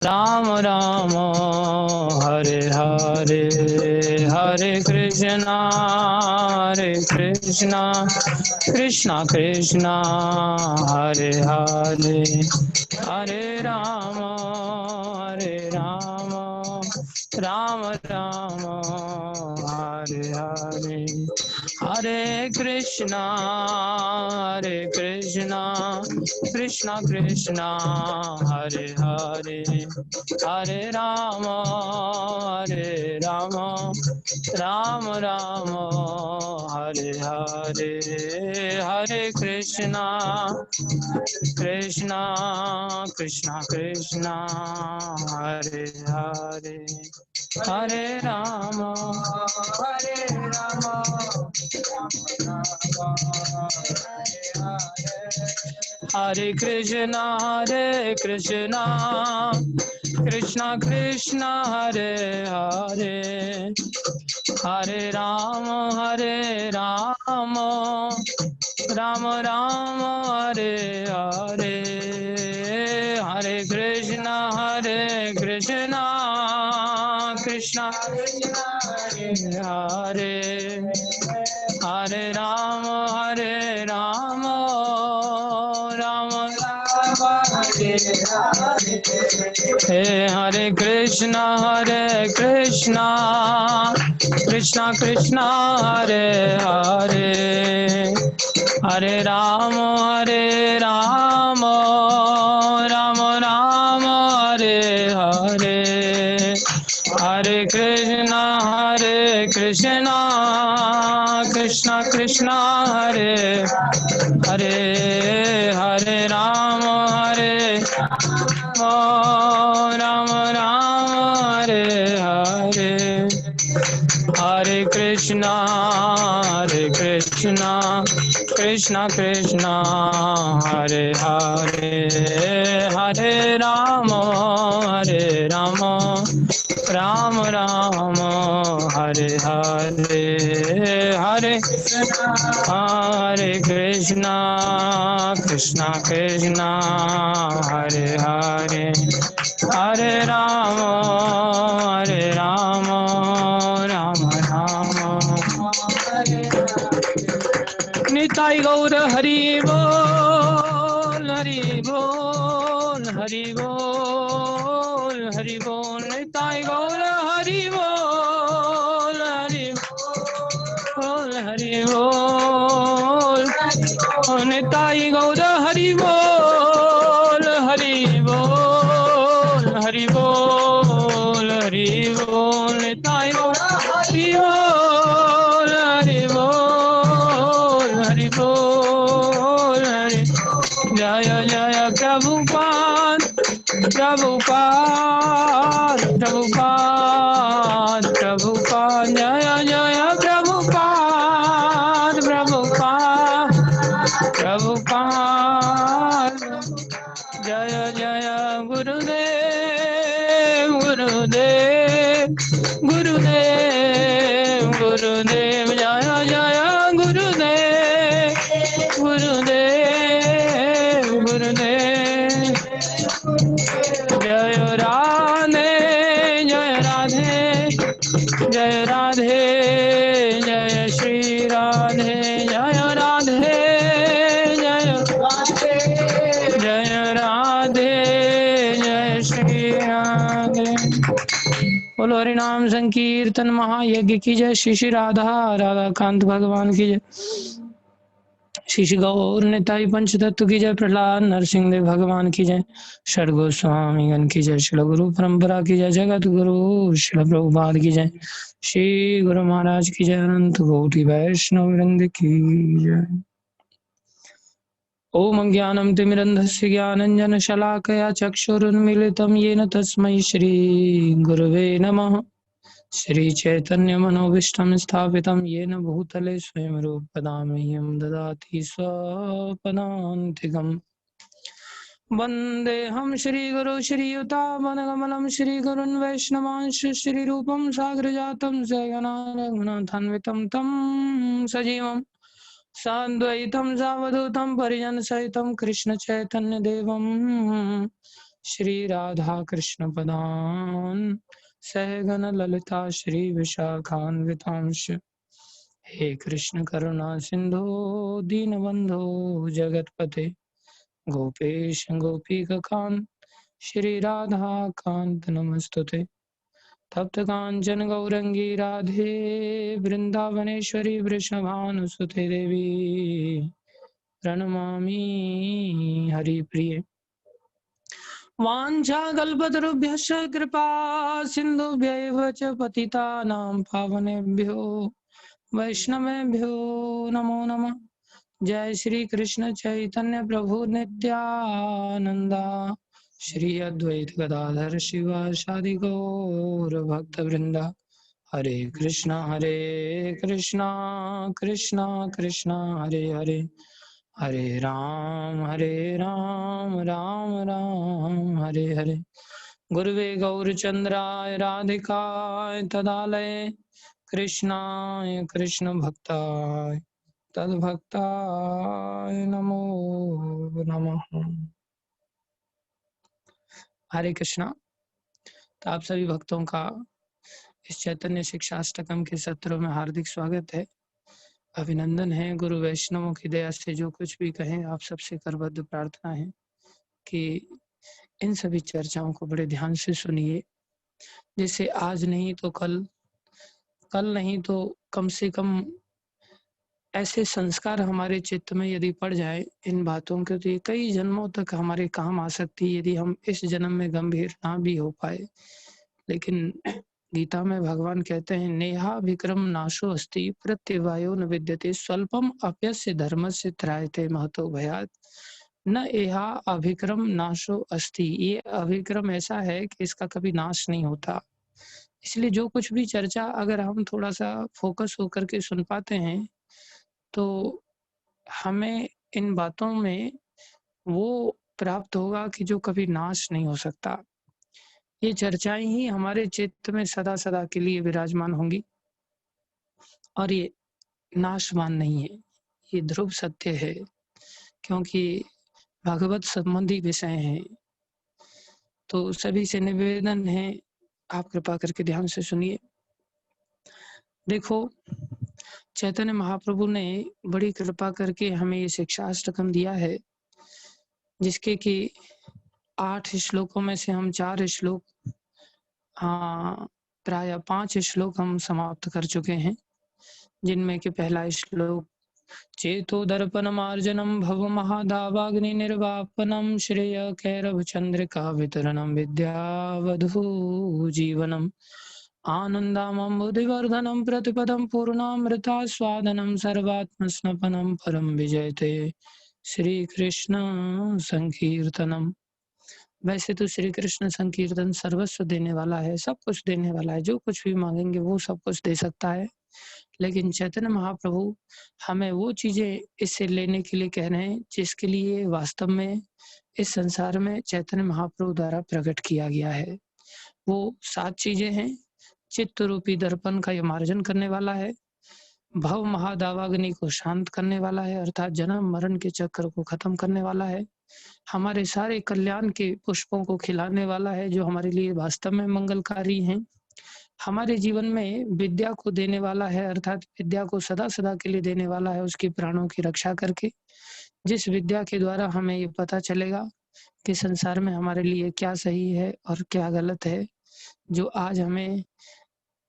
राम राम हरे हरे, हरे कृष्णा कृष्णा कृष्णा हरे हरे, हरे राम राम राम हरे हरे, हरे कृष्णा कृष्णा कृष्णा हरे हरे, हरे राम राम राम हरे हरे, हरे कृष्णा कृष्णा कृष्णा हरे हरे, हरे राम हरे कृष्णा कृष्णा कृष्णा हरे हरे, हरे राम राम राम हरे हरे, हरे कृष्णा कृष्णा हरे हरे, हरे राम राम राम हरे हे, हरे कृष्णा कृष्णा हरे हरे, हरे राम राम राम हरे हरे, हरे कृष्णा कृष्णा हरे हरे, हरे राम राम हरे हरे, हरे कृष्णा कृष्णा हरे हरे, हरे राम राम हरे हरे, हरे कृष्णा कृष्णा हरे हरे, हरे राम राम निताई गौर हरि बोल, हरि बोल, हरि बोल, हरि बोल, निताई गौर हरि बोल, हरि बोल, हरि बोल, निताई गौर हरि बोल, हरि बोल, हरि बोल, हरि बोल, निताई गौर हरि बोल, हरि बोल, हरि बोल, हरि जय जय प्रभुपाद प्रभुपाद प्रभुपाद प्रभुपाद, जय जय प्रभुपाद प्रभुपाद प्रभुपाद, जय जय गुरुदेव गुरुदेव गुरुदेव गुरुदेव, जय जय गुरुदेव गुरुदेव गुरुदेव, जय राधे जय राधे जय राधे, जय श्री राधे, जय राधे जय राधे, जय श्री राधे। बोलो हरि नाम संकीर्तन महायज्ञ की जय, श्री श्री राधा कांत भगवान की जय, श्री श्री गौर निताई पंच तत्व की जय, प्रहलाद नरसिंह देव भगवान की जय, षड गोस्वामीगण की जय, श्री गुरु परंपरा की जय, जगत गुरु श्री प्रभुपाद की जय, श्री गुरु महाराज की जय, अनंत कोटि वैष्णव वृंद की जय। ओम ज्ञानं तिमिरन्धस्य ज्ञानञ्जन शलाकया चक्षुरुन्मीलितं येन तस्मै श्री गुरवे नमः। श्री चैतन्य मनोभीष्टं स्थापितं येन भूतले स्वयं रूपदा मह्यं ददाति स्वपदान्तिकम्। वन्देऽहं श्रीगुरु श्रीयुतापदकमलं श्रीगुरुन् वैष्णवांश्च श्रीरूपं साग्रजातं सहगना रघुनाथान्वितं तं सजीवं साद्वैतं सावधूतं परिजनसहितं कृष्णचैतन्यदेवं श्री राधा कृष्ण पदान सहगण ललिता श्री विशाखान्वितांश। हे कृष्ण करुणा सिंधु दीनबंधो जगतपते गोपेश गोपीकांत श्री राधा कांत नमस्तुते। तप्त कांचन गौरंगी राधे वृंदावनेश्वरी वृषभानुसुते देवी प्रणमामि हरिप्रिये। वाञ्छाकल्पतरुभ्यश्च कृपा सिन्धुभ्यैव च पतितानां पावनेभ्यो वैष्णवेभ्यो नमो नमः। जय श्री कृष्ण चैतन्य प्रभु नित्यानंदा श्री अद्वैत गदाधर शिवासादि गौर भक्तवृंदा। हरे कृष्णा कृष्णा कृष्णा हरे हरे, हरे राम राम राम हरे हरे। गुरुवे गौरचंद्राय राधिकाय तदालय कृष्णाय कृष्ण भक्ताय तद्भक्ताय नमो नमः। हरे कृष्णा। तो आप सभी भक्तों का इस चैतन्य शिक्षाष्टकम के सत्रों में हार्दिक स्वागत है, अभिनंदन है। गुरु वैष्णवों की दया से जो कुछ भी कहें आप सबसे करबद्ध प्रार्थना है कि इन सभी चर्चाओं को बड़े ध्यान से सुनिए, जैसे आज नहीं तो कल, कल नहीं तो कम से कम ऐसे संस्कार हमारे चित्त में यदि पड़ जाए इन बातों के, तो ये कई जन्मों तक हमारे काम आ सकती है यदि हम इस जन्म में गंभीर ना भी हो पाए। लेकिन गीता में भगवान कहते हैं नेहा विक्रम नाशो अस्ति प्रत्यवायो न विद्यते स्वल्पम अप्यस्य धर्मस्य त्रायते महतो भयात् न एहा अभिक्रम नाशो अस्ति। ये अभिक्रम ऐसा है कि इसका कभी नाश नहीं होता। इसलिए जो कुछ भी चर्चा अगर हम थोड़ा सा फोकस होकर के सुन पाते हैं तो हमें इन बातों में वो प्राप्त होगा कि जो कभी नाश नहीं हो सकता। ये चर्चाएं ही हमारे चित्त में सदा सदा के लिए विराजमान होंगी और ये नाशवान नहीं है, ये ध्रुव सत्य है, क्योंकि भगवत संबंधी विषय हैं। तो सभी से निवेदन है आप कृपा करके ध्यान से सुनिए। देखो, चैतन्य महाप्रभु ने बड़ी कृपा करके हमें ये शिक्षाष्टकम दिया है, जिसके कि 8 श्लोकों में से हम 4 श्लोक, प्राय 5 श्लोक हम समाप्त कर चुके हैं, जिनमें कि पहला श्लोक चेतो दर्पण मार्जनम भव महादावाग्नि निर्वापनम श्रेय कैरव चंद्रिका वितरणम विद्यावधू जीवनम आनंदामं बुद्धिवर्धनम प्रतिपदम पूर्णामृता स्वादनम सर्वात्म स्नपनम परम विजयते श्री कृष्ण संकीर्तनम। वैसे तो श्री कृष्ण संकीर्तन सर्वस्व देने वाला है, सब कुछ देने वाला है, जो कुछ भी मांगेंगे वो सब कुछ दे सकता है। लेकिन चैतन्य महाप्रभु हमें वो चीजें इससे लेने के लिए कह रहे हैं जिसके लिए वास्तव में इस संसार में चैतन्य महाप्रभु द्वारा प्रकट किया गया है। वो 7 चीजें हैं। चित्त रूपी दर्पण का ये मार्जन करने वाला है, भव महादावाग्नि को शांत करने वाला है, अर्थात जन्म मरण के चक्र को खत्म करने वाला है, हमारे सारे कल्याण के पुष्पों को खिलाने वाला है जो हमारे लिए वास्तव में मंगलकारी हैं, हमारे जीवन में विद्या को देने वाला है, अर्थात विद्या को सदा सदा के लिए देने वाला है, उसके प्राणों की रक्षा करके, जिस विद्या के द्वारा हमें ये पता चलेगा कि संसार में हमारे लिए क्या सही है और क्या गलत है। जो आज हमें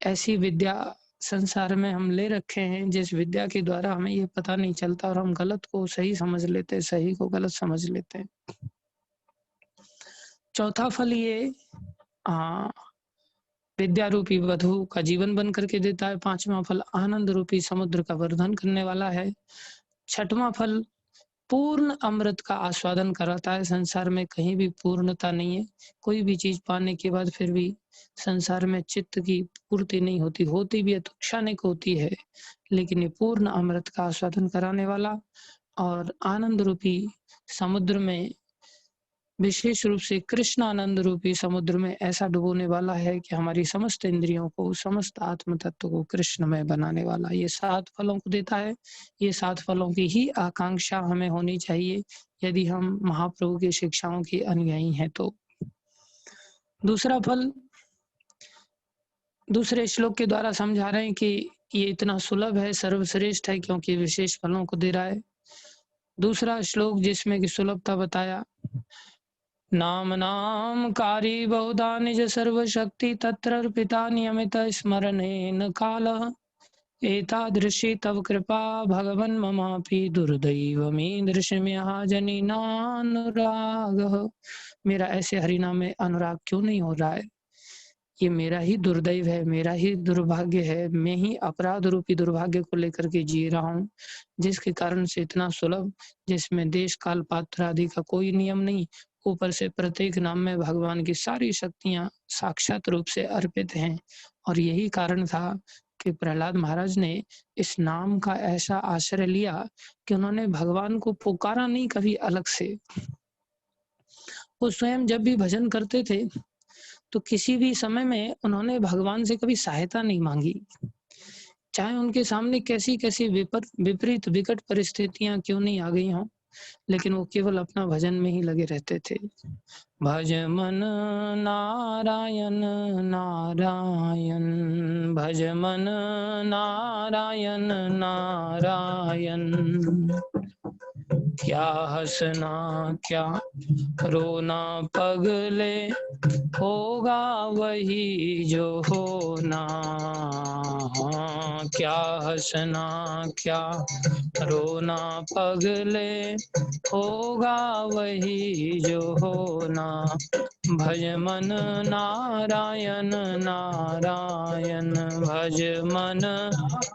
ऐसी विद्या संसार में हम ले रखे हैं जिस विद्या के द्वारा हमें ये पता नहीं चलता और हम गलत को सही समझ लेते हैं, सही को गलत समझ लेते हैं। चौथा फल ये विद्या रूपी वधु का जीवन बन करके देता है। 5वां फल आनंद रूपी समुद्र का वर्धन करने वाला है। 6वां फल पूर्ण अमृत का आस्वादन कराता है। संसार में कहीं भी पूर्णता नहीं है, कोई भी चीज पाने के बाद फिर भी संसार में चित्त की पूर्ति नहीं होती, होती भी है तो क्षणिक होती है, लेकिन ये पूर्ण अमृत का आस्वादन कराने वाला और आनंद रूपी समुद्र में, विशेष रूप से कृष्ण आनंद रूपी समुद्र में ऐसा डुबोने वाला है कि हमारी समस्त इंद्रियों को, समस्त आत्म तत्व को कृष्ण में बनाने वाला ये 7 फलों को देता है। ये 7 फलों की ही आकांक्षा हमें होनी चाहिए यदि हम महाप्रभु की शिक्षाओं के अनुयायी हैं। तो दूसरा फल दूसरे श्लोक के द्वारा समझा रहे हैं कि ये इतना सुलभ है, सर्वश्रेष्ठ है, क्योंकि विशेष फलों को दे रहा है। दूसरा श्लोक जिसमें कि सुलभता बताया, नाम नाम कारी बहुधा निज सर्वशक्ति तत्र अर्पिता नियमित स्मरणेन कालः एतादृशी तव कृपा भगवन् ममापि दुर्दैवमीदृशम्यः जनिनानुरागः। मेरा ऐसे हरिनाम में अनुराग क्यों नहीं हो रहा है? ये मेरा ही दुर्दैव है, मेरा ही दुर्भाग्य है। मैं ही अपराध रूपी दुर्भाग्य को लेकर के जी रहा हूँ, जिसके कारण से इतना सुलभ, जिसमें देश काल पात्र आदि का कोई नियम नहीं, ऊपर से प्रत्येक नाम में भगवान की सारी शक्तियां साक्षात रूप से अर्पित हैं। और यही कारण था कि प्रहलाद महाराज ने इस नाम का ऐसा आश्रय लिया कि उन्होंने भगवान को पुकारा नहीं कभी अलग से। वो स्वयं जब भी भजन करते थे तो किसी भी समय में उन्होंने भगवान से कभी सहायता नहीं मांगी, चाहे उनके सामने कैसी कैसी विपरीत विकट परिस्थितियां क्यों नहीं आ गई हों, लेकिन वो केवल अपना भजन में ही लगे रहते थे। भज मन नारायण नारायण, भज मन नारायण नारायण, क्या हंसना क्या रोना पगले, होगा वही जो होना। क्या हंसना क्या रोना पगले, होगा वही जो होना। भज मन नारायण नारायण, भज मन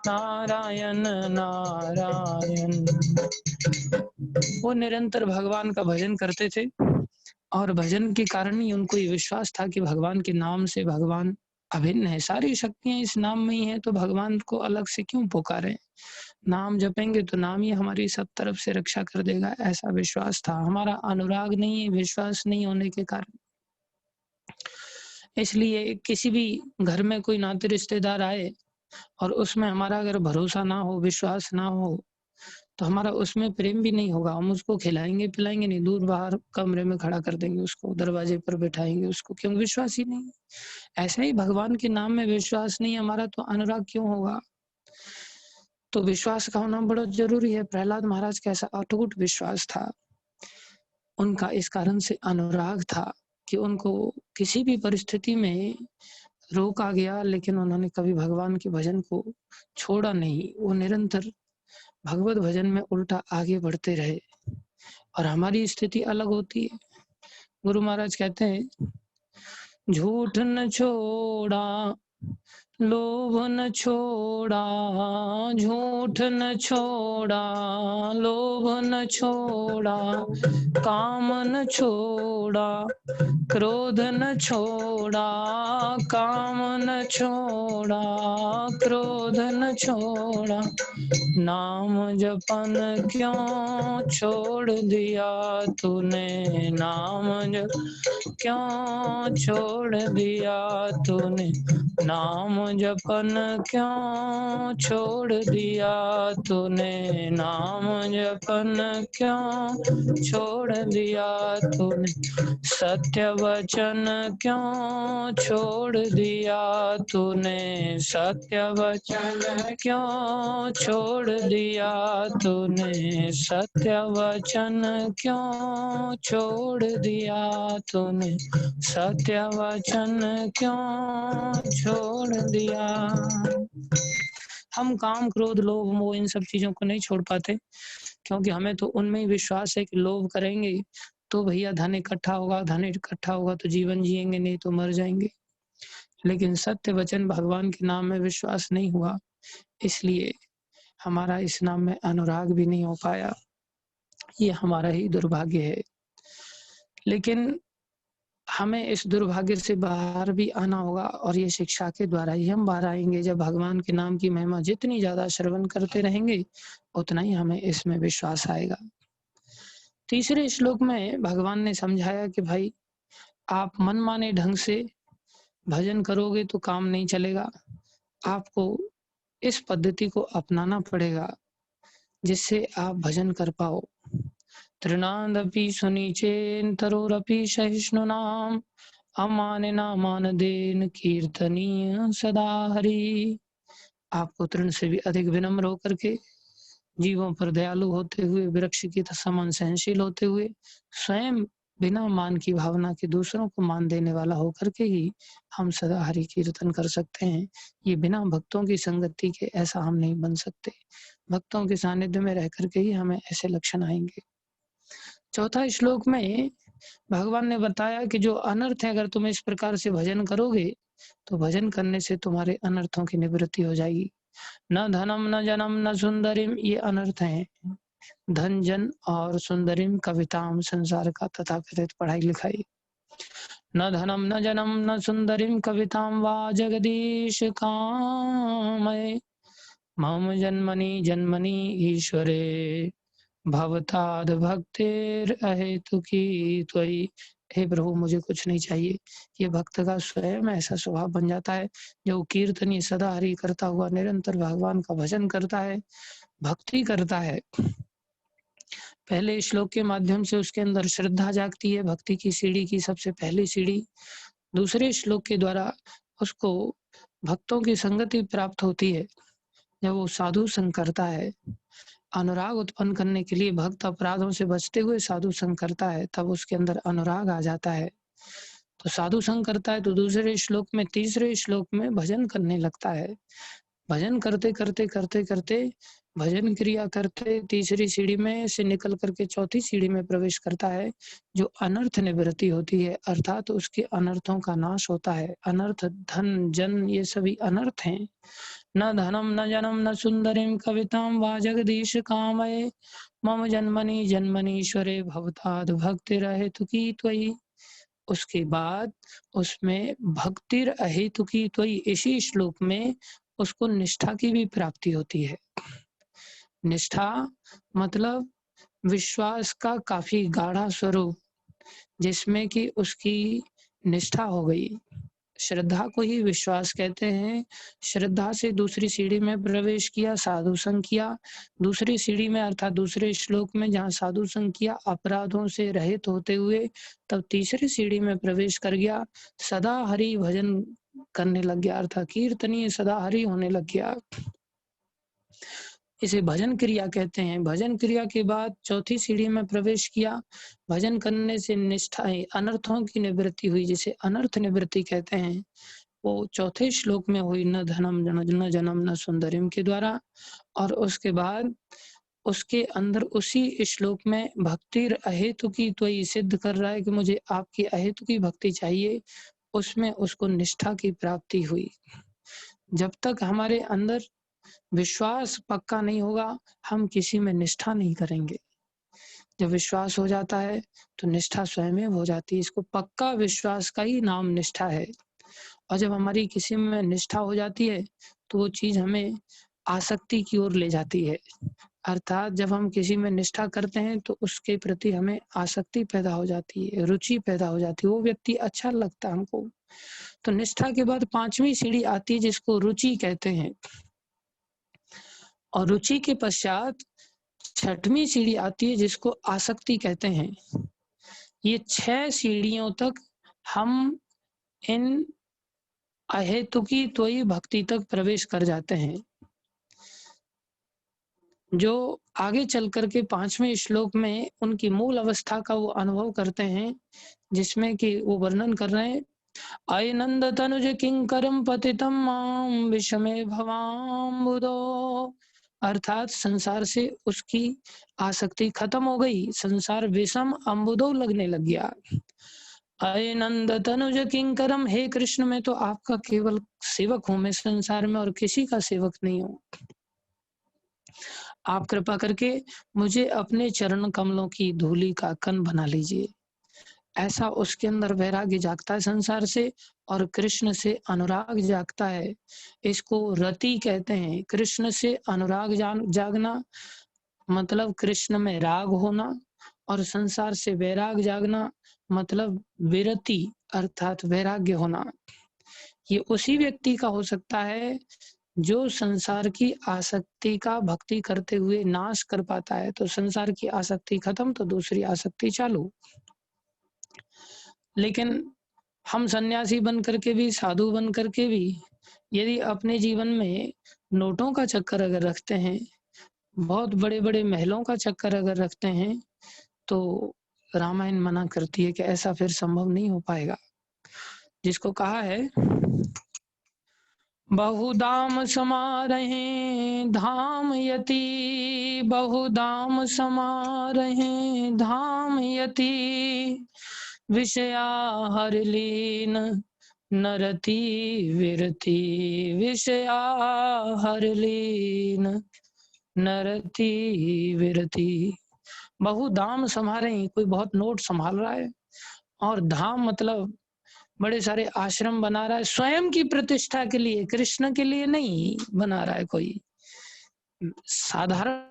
नारायण नारायण। वो निरंतर भगवान का भजन करते थे और भजन के कारण ही उनको ये विश्वास था कि भगवान के नाम से भगवान अभिन्न है, सारी शक्तियां इस नाम में ही है, तो भगवान को अलग से क्यों पुकारें। नाम जपेंगे तो नाम ही हमारी सब तरफ से रक्षा कर देगा, ऐसा विश्वास था। हमारा अनुराग नहीं है, विश्वास नहीं होने के कारण। इसलिए किसी भी घर में कोई नाते रिश्तेदार आए और उसमें हमारा अगर भरोसा ना हो, विश्वास ना हो, तो हमारा उसमें प्रेम भी नहीं होगा। हम उसको खिलाएंगे पिलाएंगे नहीं, दूर बाहर कमरे में खड़ा कर देंगे उसको, दरवाजे पर बैठाएंगे उसको, क्यों? विश्वास ही नहीं। ऐसे ही भगवान के नाम में विश्वास नहीं हमारा, तो अनुराग क्यों होगा? तो विश्वास का होना बड़ा जरूरी है। प्रहलाद महाराज का ऐसा अटूट विश्वास था, उनका इस कारण से अनुराग था कि उनको किसी भी परिस्थिति में रोका गया, लेकिन उन्होंने कभी भगवान के भजन को छोड़ा नहीं। वो निरंतर भगवत भजन में उल्टा आगे बढ़ते रहे। और हमारी स्थिति अलग होती है। गुरु महाराज कहते हैं, झूठ न छोड़ा लोभ न छोड़ा, झूठ न छोड़ा लोभ न छोड़ा, काम न छोड़ा क्रोध न छोड़ा, काम न छोड़ा क्रोध न छोड़ा। नाम जपन क्यों छोड़ दिया तूने, नाम जप क्यों छोड़ दिया तूने, नाम जपन क्यों छोड़ दिया तूने, नाम जपन क्यों छोड़ दिया तूने, सत्य वचन क्यों छोड़ दिया तूने, सत्य वचन क्यों छोड़ दिया तूने, सत्य वचन क्यों छोड़ दिया तूने, सत्य वचन क्यों छोड़ दिया। हम काम क्रोध लोभ मोह इन सब चीजों को नहीं छोड़ पाते, क्योंकि हमें तो उनमें ही विश्वास है कि लोभ करेंगे तो भैया धन इकट्ठा होगा, धन इकट्ठा होगा तो जीवन जिएंगे, नहीं तो मर जाएंगे। लेकिन सत्य वचन भगवान के नाम में विश्वास नहीं हुआ, इसलिए हमारा इस नाम में अनुराग भी नहीं हो पाया। ये हमारा ही दुर्भाग्य है। लेकिन हमें इस दुर्भाग्य से बाहर भी आना होगा, और ये शिक्षा के द्वारा ही हम बाहर आएंगे। जब भगवान के नाम की महिमा जितनी ज्यादा श्रवण करते रहेंगे, उतना ही हमें इसमें विश्वास आएगा। तीसरे श्लोक में भगवान ने समझाया कि भाई, आप मनमाने ढंग से भजन करोगे तो काम नहीं चलेगा, आपको इस पद्धति को अपनाना पड़ेगा जिससे आप भजन कर पाओ। तृणादपि सुनीचेन तरोरपि सहिष्णुनाम, अमानिना मानदेन कीर्तनीय सदा हरि। आपको तृण से भी अधिक विनम्र होकर के, जीवों पर दयालु होते हुए, वृक्ष की समान सहनशील होते हुए, स्वयं बिना मान की भावना के दूसरों को मान देने वाला होकर के ही हम सदा हरि कीर्तन कर सकते हैं। ये बिना भक्तों की संगति के ऐसा हम नहीं बन सकते। भक्तों के सानिध्य में रह करके ही हमें ऐसे लक्षण आएंगे। चौथा श्लोक में भगवान ने बताया कि जो अनर्थ है, अगर तुम इस प्रकार से भजन करोगे तो भजन करने से तुम्हारे अनर्थों की निवृत्ति हो जाएगी। न धनम न जनम न सुंदरिम, ये अनर्थ है। धन जन और सुंदरिम कविताम, संसार का तथाकथित पढ़ाई लिखाई। न धनम न जनम न सुंदरिम कविताम वा जगदीश कामये, मम जन्मनि जन्मनि ईश्वरे भवताद भक्तिर अहेतुकी त्वयि। हे प्रभु, मुझे कुछ नहीं चाहिए। ये भक्त का स्वयं ऐसा स्वभाव बन जाता है जो कीर्तनी सदा हरि करता हुआ निरंतर भगवान का भजन करता है, भक्ति करता है। पहले श्लोक के माध्यम से उसके अंदर श्रद्धा जागती है, भक्ति की सीढ़ी की सबसे पहली सीढ़ी। दूसरे श्लोक के द्वारा उसको भक्तों की संगति प्राप्त होती है। जब वो साधु संग करता है, अनुराग उत्पन्न करने के लिए भक्त अपराधों से बचते हुए साधु संग करता है, तब उसके अंदर अनुराग आ जाता है। तो साधु संग करता है तो दूसरे श्लोक में, तीसरे श्लोक में भजन करने लगता है। भजन करते करते करते करते भजन क्रिया करते तीसरी सीढ़ी में से निकल करके चौथी सीढ़ी में प्रवेश करता है, जो अनर्थ निवृत्ति होती है, अर्थात उसके अनर्थों का नाश होता है। अनर्थ धन जन ये सभी अनर्थ हैं। न धनम न जनम न सुंदरिम कविताम वा जगदीश कामये, मम जन्मनि जन्मनीश्वरे भवताद भक्ति अहेतुकी त्वयि। उसके बाद उसमें भक्तिर अहेतुकी त्वयि, इसी श्लोक में उसको निष्ठा की भी प्राप्ति होती है। निष्ठा मतलब विश्वास का काफी गाढ़ा स्वरूप, जिसमें कि उसकी निष्ठा हो गई। श्रद्धा को ही विश्वास कहते हैं। श्रद्धा से दूसरी सीढ़ी में प्रवेश किया, साधु संग किया। दूसरी सीढ़ी में अर्थात दूसरे श्लोक में जहाँ साधु संग किया, अपराधों से रहित होते हुए, तब तीसरी सीढ़ी में प्रवेश कर गया, सदा हरि भजन करने लग गया, अर्थात कीर्तनीय सदा हरि होने लग गया। इसे भजन क्रिया कहते हैं। भजन क्रिया के बाद चौथी सीढ़ी में प्रवेश किया। भजन करने से निष्ठा अनर्थों की निवृत्ति हुई, जिसे अनर्थ निवृत्ति कहते हैं, वो चौथे श्लोक में हुई, न धनम न जनम न सुंदरिम के द्वारा। और उसके बाद उसके अंदर उसी श्लोक में भक्ति अहेतु की त्वयि सिद्ध कर रहा है कि मुझे आपकी अहेतु की भक्ति चाहिए, उसमें उसको निष्ठा की प्राप्ति हुई। जब तक हमारे अंदर विश्वास पक्का नहीं होगा, हम किसी में निष्ठा नहीं करेंगे। जब विश्वास हो जाता है तो निष्ठा स्वयं हो जाती है। इसको पक्का विश्वास का ही नाम निष्ठा है। और जब हमारी किसी में निष्ठा हो जाती है तो वो चीज हमें आसक्ति की ओर ले जाती है। अर्थात जब हम किसी में निष्ठा करते हैं तो उसके प्रति हमें आसक्ति पैदा हो जाती है, रुचि पैदा हो जाती है, वो व्यक्ति अच्छा लगता है हमको। तो निष्ठा के बाद पांचवी सीढ़ी आती है, जिसको रुचि कहते हैं। और रुचि के पश्चात छठवीं सीढ़ी आती है, जिसको आसक्ति कहते हैं। ये 6 सीढ़ियों तक हम इन अहेतुकी त्वयि भक्ति तक प्रवेश कर जाते हैं, जो आगे चल करके 5वें श्लोक में उनकी मूल अवस्था का वो अनुभव करते हैं, जिसमें कि वो वर्णन कर रहे हैं, अय नंद तनुज किंकरम पतितम माम विषमे भवाम्बुदो। अर्थात संसार से उसकी आसक्ति खत्म हो गई, संसार विषम अम्बुदो लगने लग गया। अय नंद तनुज किंकरम, हे कृष्ण मैं तो आपका केवल सेवक हूं, मैं संसार में और किसी का सेवक नहीं हूं। आप कृपा करके मुझे अपने चरण कमलों की धूलि का कण बना लीजिए। ऐसा उसके अंदर वैराग्य जागता है संसार से, और कृष्ण से अनुराग जागता है। इसको रति कहते हैं। कृष्ण से अनुराग जागना मतलब कृष्ण में राग होना, और संसार से वैराग जागना मतलब विरति अर्थात वैराग्य होना। ये उसी व्यक्ति का हो सकता है जो संसार की आसक्ति का भक्ति करते हुए नाश कर पाता है। तो संसार की आसक्ति खत्म तो दूसरी आसक्ति चालू। लेकिन हम सन्यासी बन करके भी, साधु बन करके भी यदि अपने जीवन में नोटों का चक्कर अगर रखते हैं, बहुत बड़े बड़े महलों का चक्कर अगर रखते हैं, तो रामायण मना करती है कि ऐसा फिर संभव नहीं हो पाएगा। जिसको कहा है बहुधाम समारहे धाम यति, बहुधाम समारहे धाम यति, विषया हर लीन नरति विरति, विषया हर लीन नरति विरति। बहुधाम संभाले, कोई बहुत नोट संभाल रहा है, और धाम मतलब बड़े सारे आश्रम बना रहा है स्वयं की प्रतिष्ठा के लिए, कृष्ण के लिए नहीं बना रहा है कोई साधारण।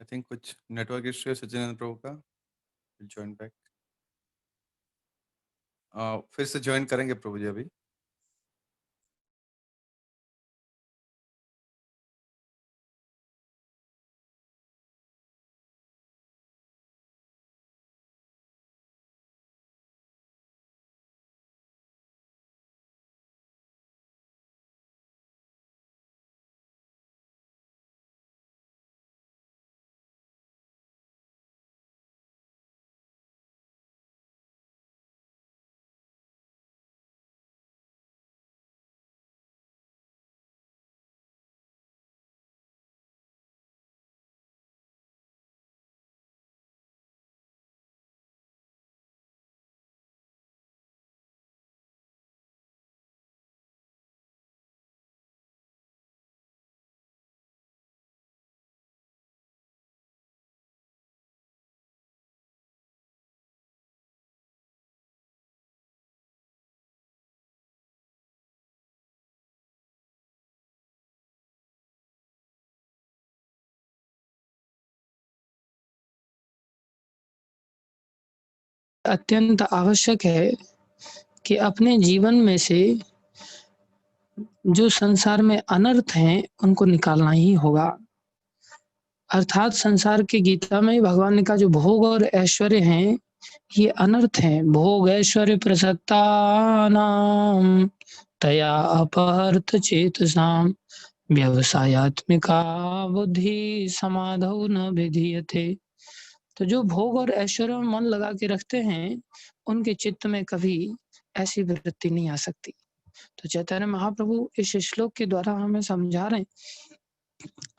आई थिंक कुछ नेटवर्क इश्यू है सचिदानंद प्रभु का। ज्वाइन बैक, फिर से ज्वाइन करेंगे प्रभु जी अभी। अत्यंत आवश्यक है कि अपने जीवन में से जो संसार में अनर्थ हैं उनको निकालना ही होगा। अर्थात संसार के गीता में भगवान ने कहा जो भोग और ऐश्वर्य हैं ये अनर्थ हैं। भोग ऐश्वर्य प्रसक्ता नाम तया अपहर्त चेतसाम, व्यवसायत्मिका बुद्धि समाधौ न विधीयते। तो जो भोग और ऐश्वर्य में मन लगा के रखते हैं उनके चित्त में कभी ऐसी वृत्ति नहीं आ सकती। तो चैतन्य महाप्रभु इस श्लोक के द्वारा हमें समझा रहे हैं,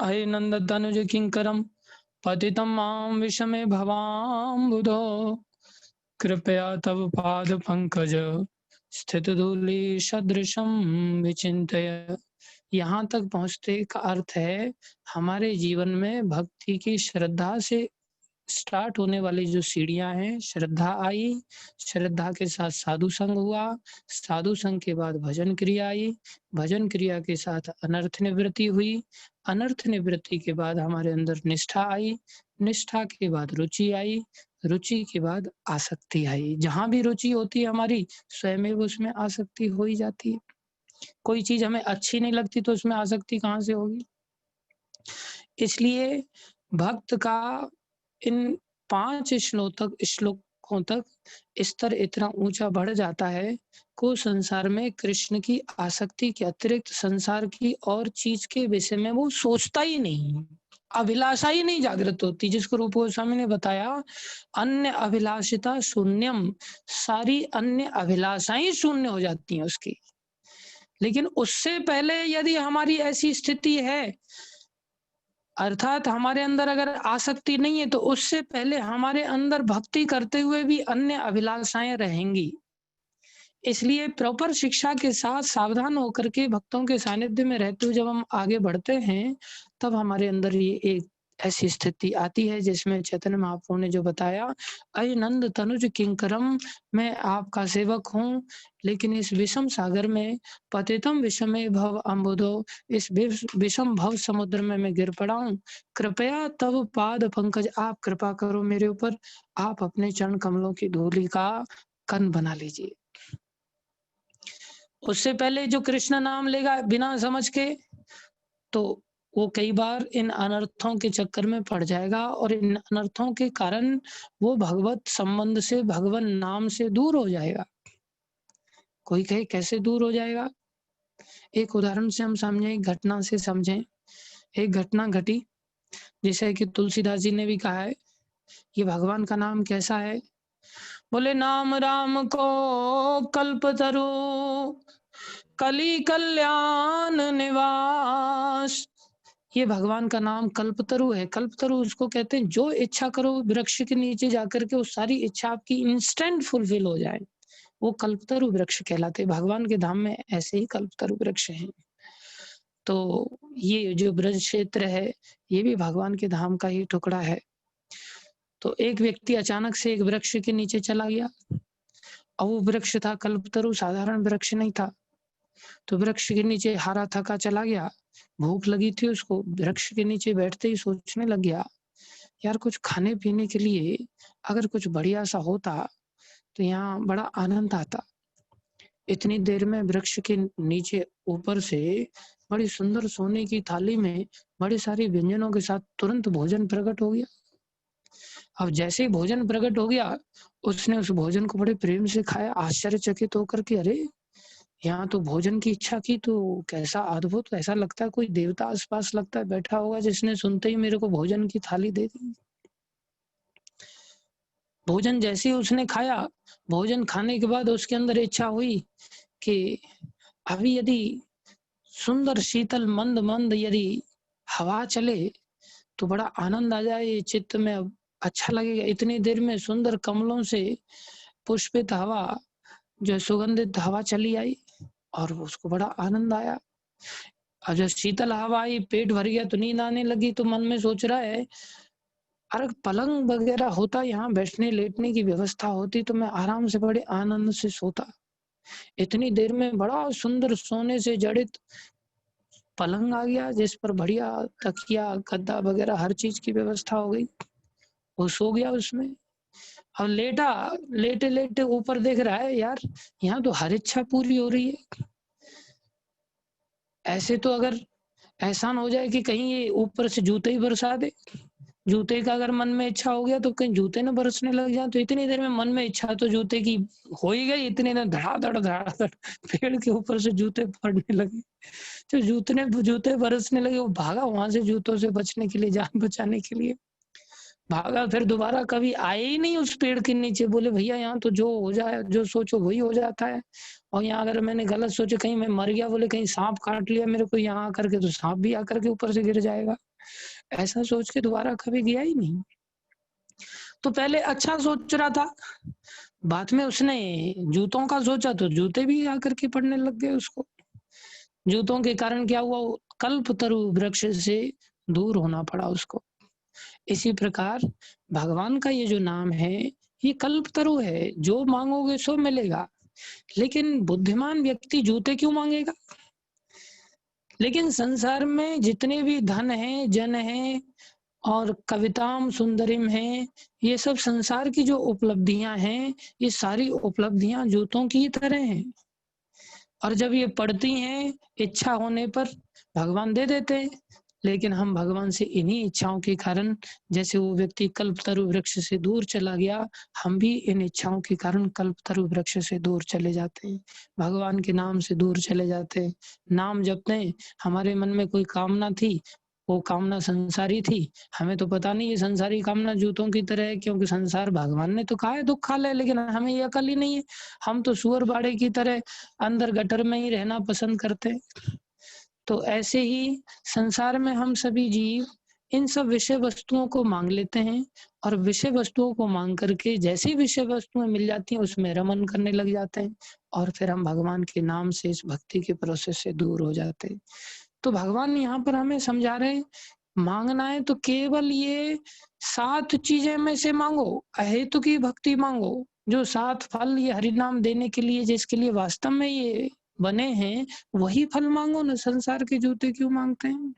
अये नंद तनुज किंकरम पतितम माम विषमे भवाम्बुधो, कृपया तव पाद पंकज स्थित धूलि सदृशम विचिंतय। यहाँ तक पहुँचते का अर्थ है हमारे जीवन में भक्ति की श्रद्धा से स्टार्ट होने वाली जो सीढ़ियां हैं, श्रद्धा आई, श्रद्धा के साथ साधु संग हुआ, साधु संग के बाद भजन क्रिया आई, भजन क्रिया के साथ अनर्थ निवृत्ति हुई, अनर्थ निवृत्ति के बाद हमारे अंदर निष्ठा आई, निष्ठा के बाद रुचि आई, रुचि के बाद आसक्ति आई। जहां भी रुचि होती है हमारी स्वयं उसमें आसक्ति हो ही जाती है। कोई चीज हमें अच्छी नहीं लगती तो उसमें आसक्ति कहाँ से होगी। इसलिए भक्त का इन 5 श्लोकों तक स्तर इतना ऊंचा बढ़ जाता है को संसार में कृष्ण की आसक्ति के अतिरिक्त संसार की और चीज के विषय में वो सोचता ही नहीं। अभिलाषा ही नहीं जागृत होती, जिसको रूप गोस्वामी ने बताया अन्य अभिलाषिता शून्यम, सारी अन्य अभिलाषाएं शून्य हो जाती हैं उसकी। लेकिन उससे पहले यदि हमारी ऐसी स्थिति है, अर्थात हमारे अंदर अगर आसक्ति नहीं है, तो उससे पहले हमारे अंदर भक्ति करते हुए भी अन्य अभिलाषाएं रहेंगी। इसलिए प्रॉपर शिक्षा के साथ सावधान होकर के भक्तों के सानिध्य में रहते हुए जब हम आगे बढ़ते हैं, तब हमारे अंदर ये एक ऐसी स्थिति आती है जिसमें चैतन्य महाप्रभु ने जो बताया, अय नंद तनुज किंकरम, मैं आपका सेवक हूँ, लेकिन इस विषम सागर में पतितम विषमे भव अम्बुदो, इस विषम भव समुद्र में मैं गिर पड़ा हूँ। कृपया तब पाद पंकज, आप कृपा करो मेरे ऊपर, आप अपने चरण कमलों की धूलि का कण बना लीजिए। उससे पहले जो कृष्ण नाम लेगा बिना समझ के, तो वो कई बार इन अनर्थों के चक्कर में पड़ जाएगा और इन अनर्थों के कारण वो भगवत संबंध से, भगवान नाम से दूर हो जाएगा। कोई कहे कैसे दूर हो जाएगा? एक उदाहरण से हम समझें, एक घटना से समझें। एक घटना घटी, जैसे कि तुलसीदास जी ने भी कहा है, ये भगवान का नाम कैसा है? बोले नाम राम को कल्पतरु, कली कल्याण निवास। ये भगवान का नाम कल्पतरु है। कल्पतरु उसको कहते हैं जो इच्छा करो वृक्ष के नीचे जाकर के, वो सारी इच्छा आपकी इंस्टेंट फुलफिल हो जाए, वो कल्पतरु वृक्ष कहलाते। भगवान के धाम में ऐसे ही कल्पतरु वृक्ष हैं। तो ये जो ब्रज क्षेत्र है, ये भी भगवान के धाम का ही टुकड़ा है। तो एक व्यक्ति अचानक से एक वृक्ष के नीचे चला गया, और वो वृक्ष था कल्पतरु, साधारण वृक्ष नहीं था। तो वृक्ष के नीचे हारा थका चला गया, भूख लगी थी उसको, वृक्ष के नीचे बैठते ही सोचने लग गया, यार कुछ खाने पीने के लिए अगर कुछ बढ़िया सा होता तो यहाँ बड़ा आनंद आता। इतनी देर में वृक्ष के नीचे ऊपर से बड़ी सुंदर सोने की थाली में बड़े सारे व्यंजनों के साथ तुरंत भोजन प्रकट हो गया। अब जैसे ही भोजन प्रकट हो गया, उसने उस भोजन को बड़े प्रेम से खाया, आश्चर्यचकित होकर के, अरे यहाँ तो भोजन की इच्छा की तो कैसा अद्भुत, ऐसा लगता है कोई देवता आसपास लगता है बैठा होगा, जिसने सुनते ही मेरे को भोजन की थाली दे दी। भोजन जैसे ही उसने खाया, भोजन खाने के बाद उसके अंदर इच्छा हुई कि अभी यदि सुंदर शीतल मंद मंद यदि हवा चले तो बड़ा आनंद आ जाए, चित्त में अच्छा लगेगा। इतनी देर में सुंदर कमलों से पुष्पित हवा, जो सुगंधित हवा चली आई और उसको बड़ा आनंद आया। और जब शीतल हवा आई, पेट भर गया तो नींद आने लगी। तो मन में सोच रहा है, अरे पलंग वगैरह होता, यहाँ बैठने लेटने की व्यवस्था होती तो मैं आराम से बड़े आनंद से सोता। इतनी देर में बड़ा सुंदर सोने से जड़ित पलंग आ गया, जिस पर बढ़िया तकिया गद्दा वगैरह हर चीज की व्यवस्था हो गई। वो सो गया उसमें। अब लेटा, लेटे लेटे ऊपर देख रहा है, यार यहाँ तो हर इच्छा पूरी हो रही है। ऐसे तो अगर एहसान हो जाए कि कहीं ये ऊपर से जूते ही बरसा दे, जूते का अगर मन में इच्छा हो गया तो कहीं जूते न बरसने लग जाए। तो इतनी देर में मन में इच्छा तो जूते की हो ही गई, इतनी देर धड़ाधड़ पेड़ के ऊपर से जूते पड़ने लगे। तो जूते बरसने लगे, वो भागा वहां से जूतों से बचने के लिए, जान बचाने के लिए भागा। फिर दोबारा कभी आए ही नहीं उस पेड़ के नीचे। बोले भैया यहाँ तो जो हो जाए, जो सोचो वही हो जाता है, और यहाँ अगर मैंने गलत सोचे कहीं मैं मर गया, बोले कहीं सांप काट लिया मेरे को यहाँ आकर के, तो सांप भी आकर के ऊपर से गिर जाएगा। ऐसा सोच के दोबारा कभी गया ही नहीं। तो पहले अच्छा सोच रहा था, बाद में उसने जूतों का सोचा तो जूते भी आकर के पड़ने लग गए उसको। जूतों के कारण क्या हुआ, कल्पतरु वृक्ष से दूर होना पड़ा उसको। इसी प्रकार भगवान का ये जो नाम है, ये कल्पतरु है, जो मांगोगे सो मिलेगा। लेकिन बुद्धिमान व्यक्ति जूते क्यों मांगेगा? लेकिन संसार में जितने भी धन है, जन है और कविताम सुंदरिम है, ये सब संसार की जो उपलब्धियां हैं, ये सारी उपलब्धियां जूतों की तरह हैं। और जब ये पड़ती हैं, इच्छा होने पर भगवान दे देते हैं। लेकिन हम भगवान से इन्हीं इच्छाओं के कारण, जैसे वो व्यक्ति कल्पतरु वृक्ष से दूर चला गया, हम भी इन इच्छाओं के कारण कल्पतरु वृक्ष से दूर चले जाते हैं, भगवान के नाम से दूर चले जाते हैं। नाम जपते हैं, हमारे मन में कोई कामना थी, वो कामना संसारी थी, हमें तो पता नहीं ये संसारी कामना जूतों की तरह है, क्योंकि संसार भगवान ने तो कहा है दुख खा ले, लेकिन हमें ये अकल ही नहीं है। हम तो सुअर बाड़े की तरह अंदर गटर में ही रहना पसंद करते हैं। तो ऐसे ही संसार में हम सभी जीव इन सब विषय वस्तुओं को मांग लेते हैं, और विषय वस्तुओं को मांग करके जैसी विषय वस्तुएं मिल जाती हैं उसमें रमन करने लग जाते हैं, और फिर हम भगवान के नाम से, इस भक्ति के प्रोसेस से दूर हो जाते हैं। तो भगवान यहाँ पर हमें समझा रहे हैं, मांगना है तो केवल ये 7 चीजें में से मांगो, अहेतु की भक्ति मांगो। जो 7 फल ये हरि नाम देने के लिए, जिसके लिए वास्तव में ये बने हैं, वही फल मांगो ना, संसार के जूते क्यों मांगते हैं।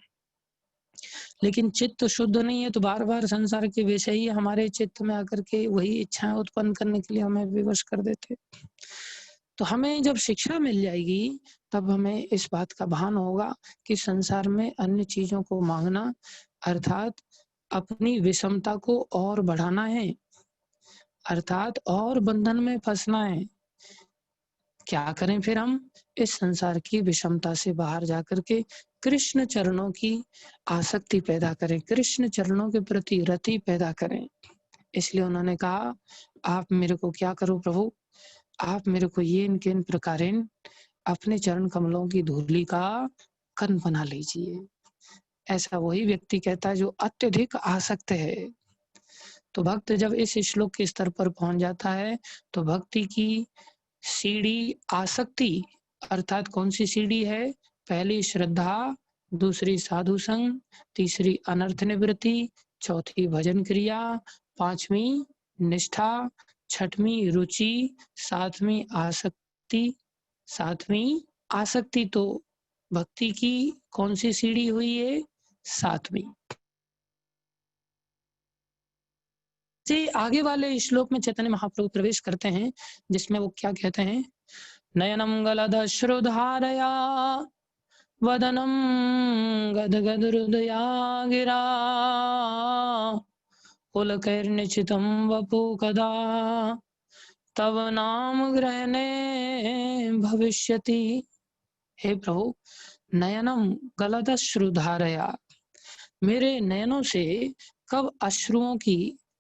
लेकिन चित्त शुद्ध नहीं है तो बार बार संसार के विषय ही हमारे चित्त में आकर के वही इच्छाएं उत्पन्न करने के लिए हमें विवश कर देते। तो हमें जब शिक्षा मिल जाएगी तब हमें इस बात का भान होगा कि संसार में अन्य चीजों को मांगना अर्थात अपनी विषमता को और बढ़ाना है, अर्थात और बंधन में फंसना है। क्या करें फिर हम? इस संसार की विषमता से बाहर जाकर के कृष्ण चरणों की आसक्ति पैदा करें, कृष्ण चरणों के प्रति रति पैदा करें। इसलिए उन्होंने कहा, आप मेरे को क्या करो प्रभु, आप मेरे को ये इनके इन प्रकारेण अपने चरण कमलों की धूलि का कण बना लीजिए। ऐसा वही व्यक्ति कहता है जो अत्यधिक आसक्त है। तो भक्त जब इस श्लोक के स्तर पर पहुंच जाता है तो भक्ति की सीढ़ी आसक्ति, अर्थात कौन सी सीढ़ी है? पहली श्रद्धा, दूसरी साधु संग, तीसरी अनर्थ निवृत्ति, चौथी भजन क्रिया, पांचवी निष्ठा, छठवीं रुचि, सातवीं आसक्ति। तो भक्ति की कौन सी सीढ़ी हुई है? 7वीं। से आगे वाले श्लोक में चैतन्य महाप्रभु प्रवेश करते हैं, जिसमें वो क्या कहते हैं? नयनम गलदश्रुधारया वदनम गदगद हृदया गिरा पुलकैर्निचितं वपु कदा तव नाम ग्रहणे भविष्यति। हे प्रभु, नयनम गलदश्रुधारया, मेरे नयनों से कब अश्रुओं की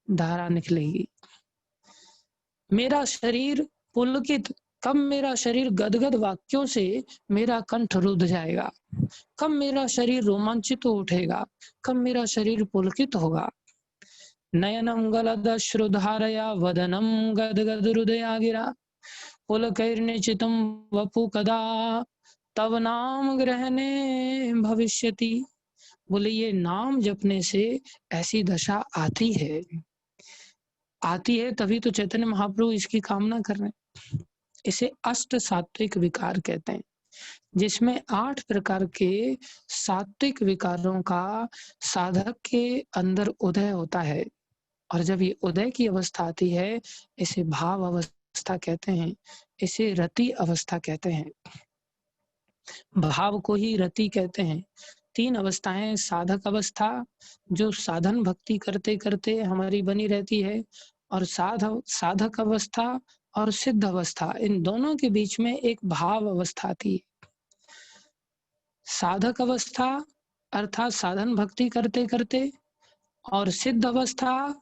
धारा निकलेगी? मेरा शरीर पुलकित, कब मेरा शरीर गदगद वाक्यों से मेरा कंठ रुद्ध जाएगा? कब मेरा शरीर रोमांचित हो उठेगा? कब मेरा शरीर पुलकित होगा? नयनम गलदश्रुधारया वदनम गदगद हृदया गिरा पुलकैर्निचितं वपु कदा तव नाम ग्रहणे भविष्यति। बोले ये नाम जपने से ऐसी दशा आती है तभी तो चैतन्य महाप्रभु इसकी कामना कर रहे हैं। इसे अष्ट सात्विक विकार कहते हैं, जिसमें 8 प्रकार के सात्विक विकारों का साधक के अंदर उदय होता है। और जब ये उदय की अवस्था आती है, इसे भाव अवस्था कहते हैं, इसे रति अवस्था कहते हैं। भाव को ही रति कहते हैं। 3 अवस्थाएं, साधक अवस्था जो साधन भक्ति करते करते हमारी बनी रहती है, और साधक अवस्था और सिद्ध अवस्था, इन दोनों के बीच में एक भाव अवस्था आती है। साधक अवस्था अर्थात साधन भक्ति करते करते, और सिद्ध अवस्था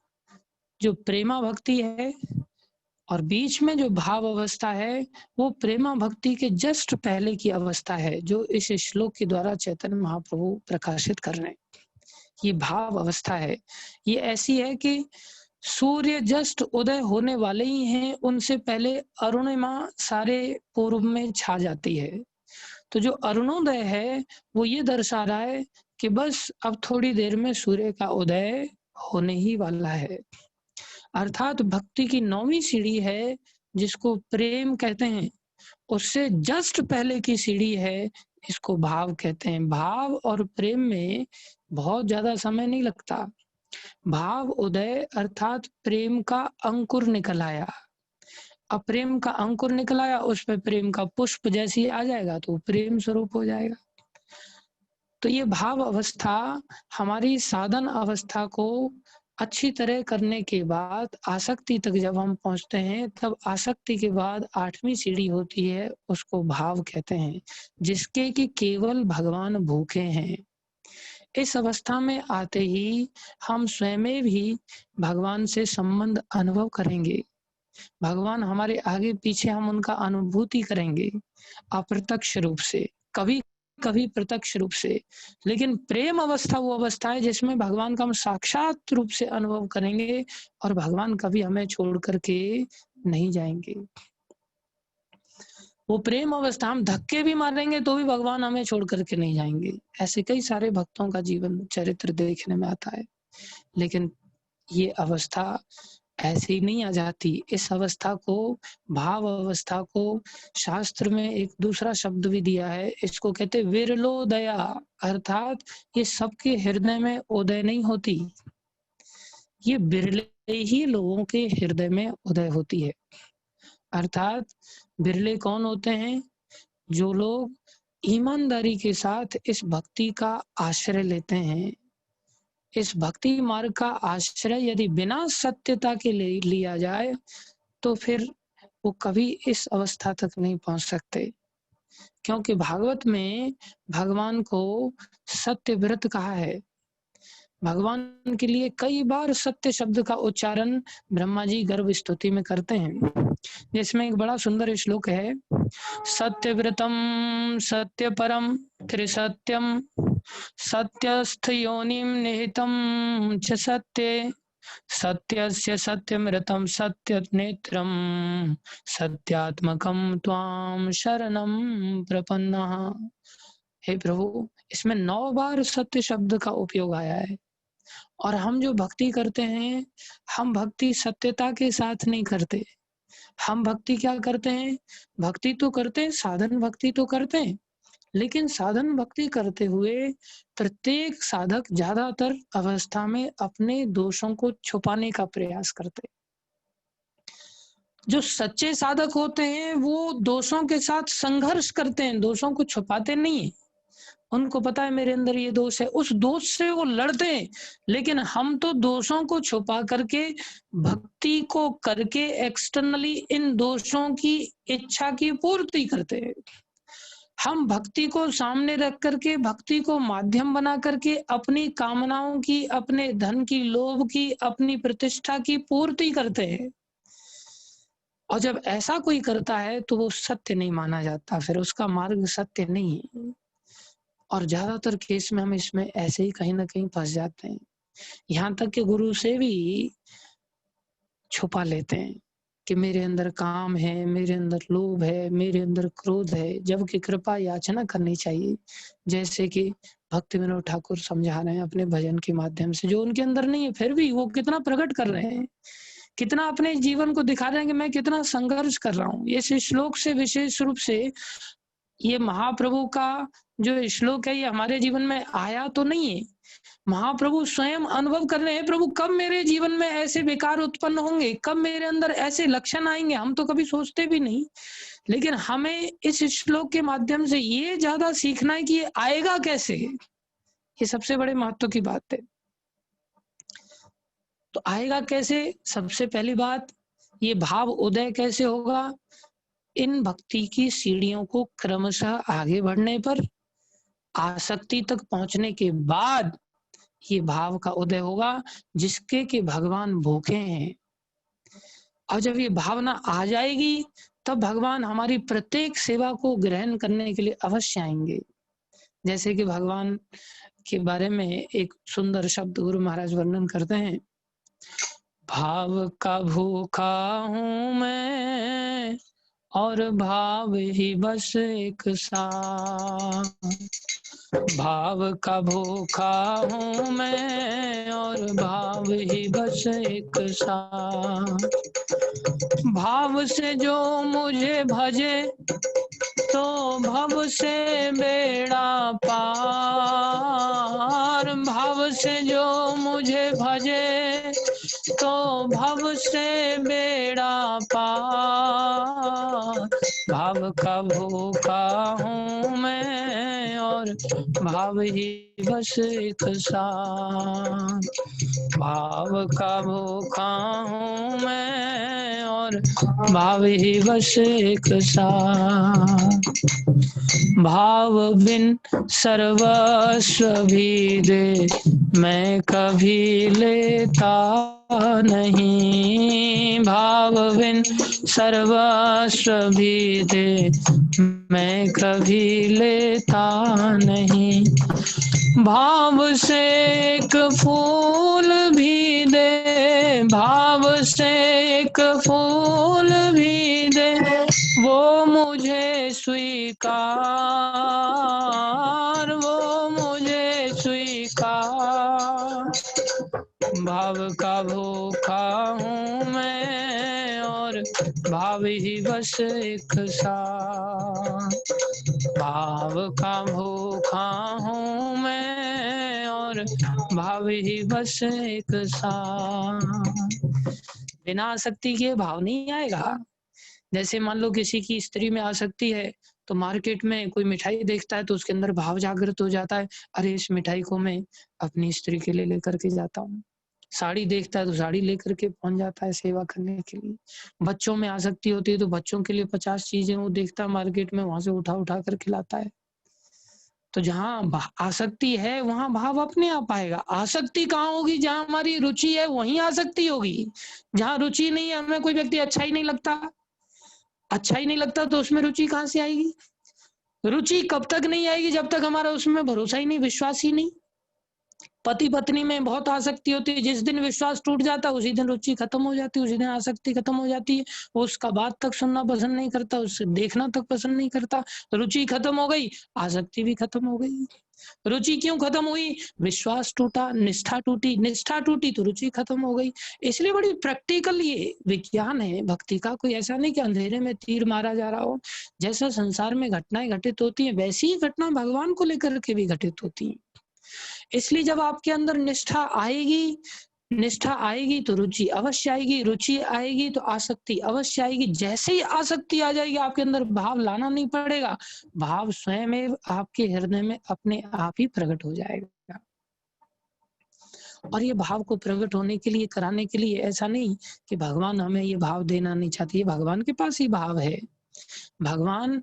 जो प्रेमा भक्ति है, और बीच में जो भाव अवस्था है वो प्रेमा भक्ति के जस्ट पहले की अवस्था है, जो इस श्लोक के द्वारा चैतन्य महाप्रभु प्रकाशित कर रहे हैं। ये भाव अवस्था है, ये ऐसी है कि सूर्य जस्ट उदय होने वाले ही हैं, उनसे पहले अरुणिमा सारे पूर्व में छा जाती है। तो जो अरुणोदय है वो ये दर्शा रहा है कि बस अब थोड़ी देर में सूर्य का उदय होने ही वाला है। अर्थात भक्ति की 9वीं सीढ़ी है जिसको प्रेम कहते हैं, उससे जस्ट पहले की सीढ़ी है, इसको भाव कहते हैं। भाव और प्रेम में बहुत ज्यादा समय नहीं लगता। भाव उदय अर्थात प्रेम का अंकुर निकल आया। अब प्रेम का अंकुर निकल आया, उस पर प्रेम का पुष्प जैसी आ जाएगा तो प्रेम स्वरूप हो जाएगा। तो ये भाव अवस्था हमारी साधन अवस्था को अच्छी तरह करने के बाद आसक्ति तक जब हम पहुंचते हैं, तब आसक्ति के बाद 8वीं सीढ़ी होती है, उसको भाव कहते हैं, जिसके कि केवल भगवान भूखे हैं। इस अवस्था में आते ही हम स्वयं भी भगवान से संबंध अनुभव करेंगे। भगवान हमारे आगे पीछे, हम उनका अनुभूति करेंगे अप्रत्यक्ष रूप से, कभी कभी प्रत्यक्ष रूप से। लेकिन प्रेम अवस्था वो अवस्था है जिसमें भगवान का हम साक्षात रूप से अनुभव करेंगे और भगवान कभी हमें छोड़ करके नहीं जाएंगे। वो प्रेम अवस्था, हम धक्के भी मारेंगे तो भी भगवान हमें छोड़ करके नहीं जाएंगे। ऐसे कई सारे भक्तों का जीवन चरित्र देखने में आता है। लेकिन ये अवस्था ऐसे ही नहीं आ जाती। इस अवस्था को, भाव अवस्था को, शास्त्र में एक दूसरा शब्द भी दिया है, इसको कहते विरलोदया, अर्थात ये सबके हृदय में उदय नहीं होती, ये बिरले ही लोगों के हृदय में उदय होती है। अर्थात बिरले कौन होते हैं? जो लोग ईमानदारी के साथ इस भक्ति का आश्रय लेते हैं। इस भक्ति मार्ग का आश्रय यदि बिना सत्यता के लिया जाए तो फिर वो कभी इस अवस्था तक नहीं पहुंच सकते। क्योंकि भागवत में भगवान को सत्य व्रत कहा है। भगवान के लिए कई बार सत्य शब्द का उच्चारण ब्रह्मा जी गर्भ स्तुति में करते हैं, जिसमें एक बड़ा सुंदर श्लोक है, सत्यव्रतम सत्य परम त्रिसत्यम सत्यस्थ योनिम निहितम च सत्ये सत्यस्य सत्यमृतम सत्य नेत्रम सत्यात्मकम त्वाम शरणम प्रपन्नः। हे प्रभु, इसमें 9 बार सत्य शब्द का उपयोग आया है। और हम जो भक्ति करते हैं, हम भक्ति सत्यता के साथ नहीं करते। हम भक्ति क्या करते हैं? भक्ति तो करते हैं, साधन भक्ति तो करते हैं, लेकिन साधन भक्ति करते हुए प्रत्येक साधक ज्यादातर अवस्था में अपने दोषों को छुपाने का प्रयास करते हैं। जो सच्चे साधक होते हैं वो दोषों के साथ संघर्ष करते हैं, दोषों को छुपाते नहीं है। उनको पता है मेरे अंदर ये दोष है, उस दोष से वो लड़ते हैं। लेकिन हम तो दोषों को छुपा करके, भक्ति को करके एक्सटर्नली इन दोषों की इच्छा की पूर्ति करते हैं। हम भक्ति को सामने रख करके, भक्ति को माध्यम बना करके अपनी कामनाओं की, अपने धन की, लोभ की, अपनी प्रतिष्ठा की पूर्ति करते हैं। और जब ऐसा कोई करता है तो वो सत्य नहीं माना जाता, फिर उसका मार्ग सत्य नहीं है। और ज्यादातर केस में हम इसमें ऐसे ही कहीं ना कहीं फंस जाते हैं। यहाँ तक कि गुरु से भी छुपा लेते हैं कि मेरे अंदर काम है, मेरे अंदर लोभ है, मेरे अंदर क्रोध है, जबकि कृपा याचना करनी चाहिए। जैसे कि भक्ति विनोद ठाकुर समझा रहे हैं अपने भजन के माध्यम से, जो उनके अंदर नहीं है फिर भी वो कितना प्रकट कर रहे हैं, कितना अपने जीवन को दिखा रहे हैं कि मैं कितना संघर्ष कर रहा हूँ। इस श्लोक से विशेष रूप से ये महाप्रभु का जो श्लोक है, ये हमारे जीवन में आया तो नहीं है, महाप्रभु स्वयं अनुभव कर रहे हैं, प्रभु कब मेरे जीवन में ऐसे विकार उत्पन्न होंगे, कब मेरे अंदर ऐसे लक्षण आएंगे, हम तो कभी सोचते भी नहीं। लेकिन हमें इस श्लोक के माध्यम से ये ज्यादा सीखना है कि ये आएगा कैसे। ये सबसे बड़े महत्व की बात है। तो आएगा कैसे? सबसे पहली बात, ये भाव उदय कैसे होगा? इन भक्ति की सीढ़ियों को क्रमशः आगे बढ़ने पर, आसक्ति तक पहुंचने के बाद ये भाव का उदय होगा, जिसके कि भगवान भूखे हैं। और जब ये भावना आ जाएगी तब भगवान हमारी प्रत्येक सेवा को ग्रहण करने के लिए अवश्य आएंगे। जैसे कि भगवान के बारे में एक सुंदर शब्द गुरु महाराज वर्णन करते हैं, भाव का भूखा हूं मैं और भाव ही बस एक सा, भाव का भूखा हूँ मैं और भाव ही बस एक सा, भाव से जो मुझे भजे तो भव से बेड़ा पार, भाव से जो मुझे भजे तो भव से बेड़ा पार, भाव का भूखा हूँ मैं और भाव ही बस एक सा, भाव का भूखा हूँ मैं और भाव ही बस एक साथ। भाव बिन सर्वस्व भी दे मैं कभी लेता नहीं। भाव बिन सर्वस्व भी दे मैं कभी लेता नहीं। भाव से एक फूल भी दे, भाव से एक फूल भी दे वो मुझे स्वीकार, वो मुझे स्वीकार। भाव का भूखा हूँ मैं और भाव ही बस एक साथ। भाव का भूखा हूँ मैं और भाव ही बस एक साथ। बिना आसक्ति के भाव नहीं आएगा। जैसे मान लो किसी की स्त्री में आसक्ति है तो मार्केट में कोई मिठाई देखता है तो उसके अंदर भाव जागृत हो जाता है, अरे इस मिठाई को मैं अपनी स्त्री के लिए लेकर के जाता हूँ। साड़ी देखता है तो साड़ी लेकर के पहुंच जाता है सेवा करने के लिए। बच्चों में आसक्ति होती है तो बच्चों के लिए 50 चीजें वो देखता है मार्केट में, वहां से उठा उठा कर खिलाता है। तो जहाँ आसक्ति है वहां भाव अपने आप आएगा। आसक्ति कहाँ होगी? जहाँ हमारी रुचि है वहीं आसक्ति होगी। जहाँ रुचि नहीं है, हमें कोई व्यक्ति अच्छा ही नहीं लगता, अच्छा ही नहीं लगता तो उसमें रुचि कहाँ से आएगी? रुचि कब तक नहीं आएगी? जब तक हमारा उसमें भरोसा ही नहीं, विश्वास ही नहीं। पति पत्नी में बहुत आसक्ति होती है, जिस दिन विश्वास टूट जाता है उसी दिन रुचि खत्म हो जाती है, उसी दिन आसक्ति खत्म हो जाती है। वो उसका बात तक सुनना पसंद नहीं करता, उससे देखना तक पसंद नहीं करता। रुचि खत्म हो गई, आसक्ति भी खत्म हो गई। रुचि क्यों खत्म हुई? विश्वास टूटा, निष्ठा टूटी, निष्ठा टूटी तो रुचि खत्म हो गई। इसलिए बड़ी प्रैक्टिकल ये विज्ञान है भक्ति का। कोई ऐसा नहीं कि अंधेरे में तीर मारा जा रहा हो। जैसा संसार में घटनाएं घटित होती हैं वैसी ही घटना भगवान को लेकर के भी घटित होती है। इसलिए जब आपके अंदर निष्ठा आएगी, निष्ठा आएगी तो रुचि अवश्य आएगी, रुचि आएगी तो आसक्ति अवश्य आएगी। जैसे ही आसक्ति आ जाएगी आपके अंदर भाव लाना नहीं पड़ेगा, भाव स्वयं आपके हृदय में अपने आप ही प्रकट हो जाएगा। और ये भाव को प्रकट होने के लिए, कराने के लिए ऐसा नहीं कि भगवान हमें ये भाव देना नहीं चाहते, ये भगवान के पास ही भाव है। भगवान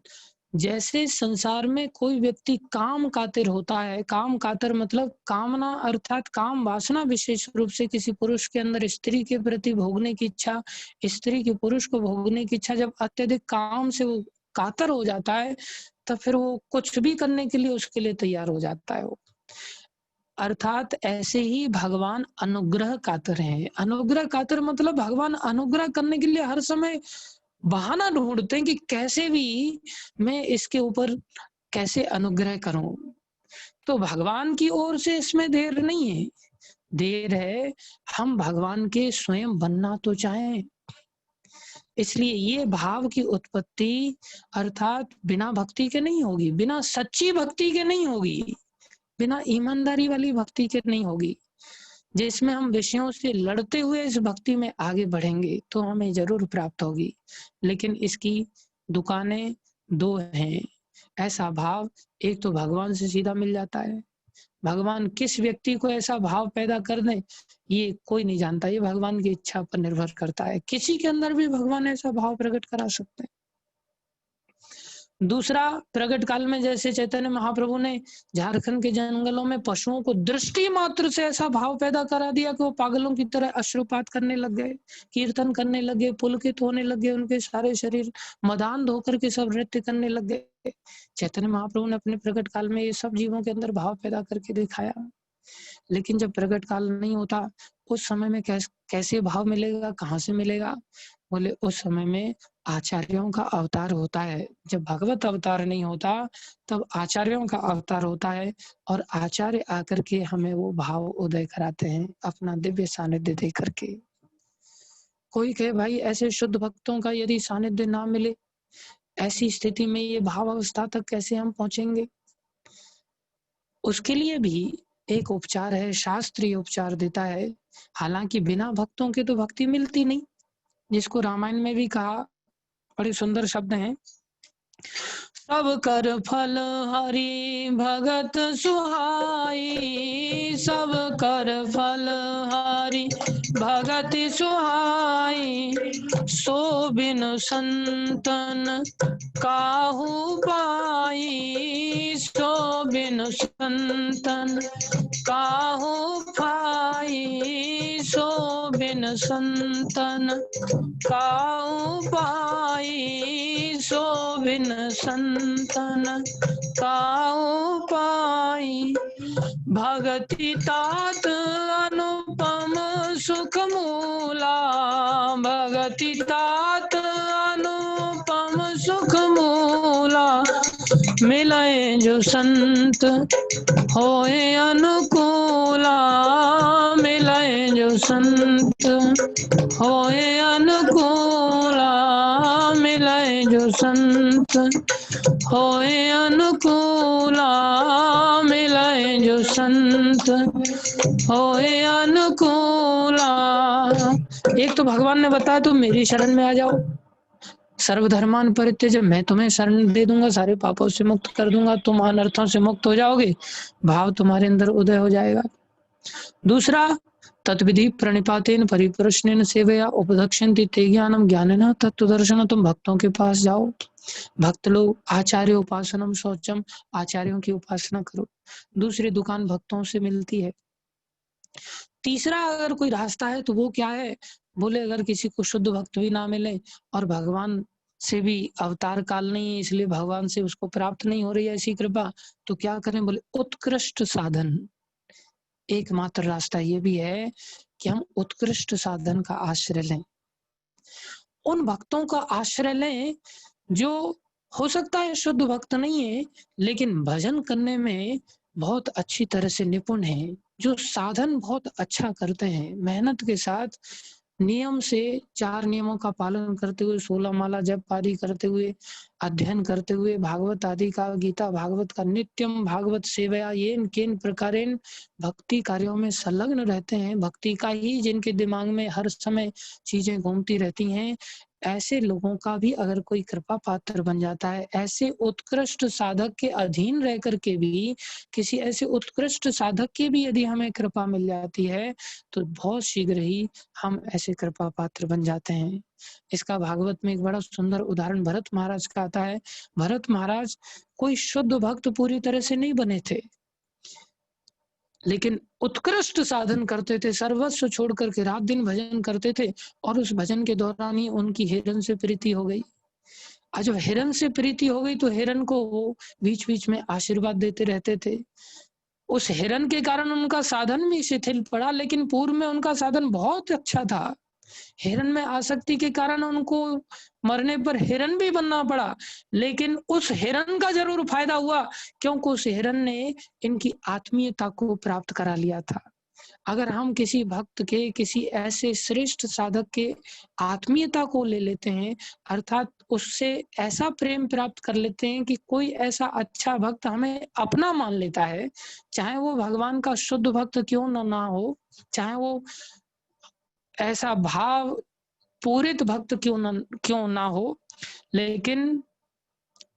जैसे संसार में कोई व्यक्ति काम कातिर होता है, काम कातर मतलब कामना अर्थात काम वासना विशेष रूप से किसी पुरुष के अंदर स्त्री के प्रति भोगने की इच्छा, स्त्री के पुरुष को भोगने की इच्छा जब अत्यधिक काम से वो कातर हो जाता है तब फिर वो कुछ भी करने के लिए उसके लिए तैयार हो जाता है। वो अर्थात ऐसे ही भगवान अनुग्रह कातर हैं। अनुग्रह कातर मतलब भगवान अनुग्रह करने के लिए हर समय बहाना ढूंढते हैं कि कैसे भी मैं इसके ऊपर कैसे अनुग्रह करूं। तो भगवान की ओर से इसमें देर नहीं है, देर है हम भगवान के स्वयं बनना तो चाहें। इसलिए ये भाव की उत्पत्ति अर्थात बिना भक्ति के नहीं होगी, बिना सच्ची भक्ति के नहीं होगी, बिना ईमानदारी वाली भक्ति के नहीं होगी। जिसमें हम विषयों से लड़ते हुए इस भक्ति में आगे बढ़ेंगे तो हमें जरूर प्राप्त होगी। लेकिन इसकी दुकानें दो हैं। ऐसा भाव एक तो भगवान से सीधा मिल जाता है, भगवान किस व्यक्ति को ऐसा भाव पैदा कर दे ये कोई नहीं जानता, ये भगवान की इच्छा पर निर्भर करता है। किसी के अंदर भी भगवान ऐसा भाव प्रकट करा सकते हैं। दूसरा, प्रकट काल में जैसे चैतन्य महाप्रभु ने झारखंड के जंगलों में पशुओं को दृष्टि मात्र से ऐसा भाव पैदा करा दिया कि वो पागलों की तरह अश्रुपात करने लग गए, कीर्तन करने लगे, पुलकित होने लगे, उनके सारे शरीर मदान होकर के सब नृत्य करने लग गए। चैतन्य महाप्रभु ने अपने प्रकट काल में ये सब जीवों के अंदर भाव पैदा करके दिखाया। लेकिन जब प्रकट काल नहीं होता उस समय में कैसे भाव मिलेगा, कहाँ से मिलेगा? बोले उस समय में आचार्यों का अवतार होता है। जब भगवत अवतार नहीं होता तब आचार्यों का अवतार होता है और आचार्य आकर के हमें वो भाव उदय कराते हैं अपना दिव्य सानिध्य दे करके। कोई कहे भाई ऐसे शुद्ध भक्तों का यदि सानिध्य ना मिले, ऐसी स्थिति में ये भाव अवस्था तक कैसे हम पहुंचेंगे? उसके लिए भी एक उपचार है, शास्त्रीय उपचार देता है। हालांकि बिना भक्तों के तो भक्ति मिलती नहीं, जिसको रामायण में भी कहा, बड़े सुंदर शब्द हैं, सब कर फल हरि भगत सुहाई, सब कर फल हरि भगत सुहाई, सो बिन संतन काहू पाई, सो बिन संतन काहू पाई, सो बिन संतन काहू पाई, सो बिन संतन काहू पाई, भगति तात अनुपम सुख मूला, भगति तात अनुपम सुख मूला, मिले जो संत होए अनुकूला, मिले जो संत होए अनुकूला, मिले जो संत होए अनुकूला, मिले जो संत होए अनुकूला। एक तो भगवान ने बताया तुम मेरी शरण में आ जाओ, सर्वधर्मान परित्यज, मैं तुम्हें शरण दे दूंगा, सारे पापों से मुक्त कर दूंगा, तुम अनर्थों से मुक्त हो जाओगे, भाव तुम्हारे अंदर उदय हो जाएगा। दूसरा, तत्विधि प्रणिपातेन परिप्रश्नेन सेवया उपदक्षन्ति ते ज्ञानम ज्ञानेन तत्वदर्शन, तुम भक्तों के पास जाओ, भक्त लोग आचार्य उपासनम शौचम, आचार्यों की उपासना करो। दूसरी दुकान भक्तों से मिलती है। तीसरा अगर कोई रास्ता है तो वो क्या है, बोले अगर किसी को शुद्ध भक्त भी ना मिले और भगवान से भी अवतार काल नहीं है इसलिए भगवान से उसको प्राप्त नहीं हो रही है ऐसी कृपा, तो क्या करें, बोले उत्कृष्ट साधन। एकमात्र रास्ता ये भी है कि हम उत्कृष्ट साधन का आश्रय लें, उन भक्तों का आश्रय लें जो हो सकता है शुद्ध भक्त नहीं है लेकिन भजन करने में बहुत अच्छी तरह से निपुण है, जो साधन बहुत अच्छा करते हैं, मेहनत के साथ नियम से 4 नियमों का पालन करते हुए, 16 माला जप पारी करते हुए, अध्ययन करते हुए, भागवत आदि का, गीता भागवत का नित्यम भागवत सेवया येन केन प्रकारेण भक्ति कार्यों में संलग्न रहते हैं, भक्ति का ही जिनके दिमाग में हर समय चीजें घूमती रहती हैं, ऐसे लोगों का भी अगर कोई कृपा पात्र बन जाता है, ऐसे उत्कृष्ट साधक के अधीन रह करके भी, किसी ऐसे उत्कृष्ट साधक की भी यदि हमें कृपा मिल जाती है तो बहुत शीघ्र ही हम ऐसे कृपा पात्र बन जाते हैं। इसका भागवत में एक बड़ा सुंदर उदाहरण भरत महाराज का आता है। भरत महाराज कोई शुद्ध भक्त पूरी तरह से नहीं बने थे, लेकिन उत्कृष्ट साधन करते थे, सर्वस्व छोड़ करके रात दिन भजन करते थे, और उस भजन के दौरान ही उनकी हिरण से प्रीति हो गई। आज जब हिरण से प्रीति हो गई तो हिरण को वो बीच बीच में आशीर्वाद देते रहते थे। उस हिरण के कारण उनका साधन भी शिथिल पड़ा, लेकिन पूर्व में उनका साधन बहुत अच्छा था। हिरण में आसक्ति के कारण उनको मरने पर हिरण भी बनना पड़ा, लेकिन उस हिरण का जरूर फायदा हुआ, क्योंकि उस हिरण ने इनकी आत्मीयता को प्राप्त करा लिया था। अगर हम किसी भक्त के, किसी ऐसे श्रेष्ठ साधक के आत्मीयता को ले लेते हैं, अर्थात उससे ऐसा प्रेम प्राप्त कर लेते हैं कि कोई ऐसा अच्छा भक्त हमें अपना मान लेता है, चाहे वो भगवान का शुद्ध भक्त क्यों ना हो, चाहे वो ऐसा भाव पूरित भक्त क्यों ना हो, लेकिन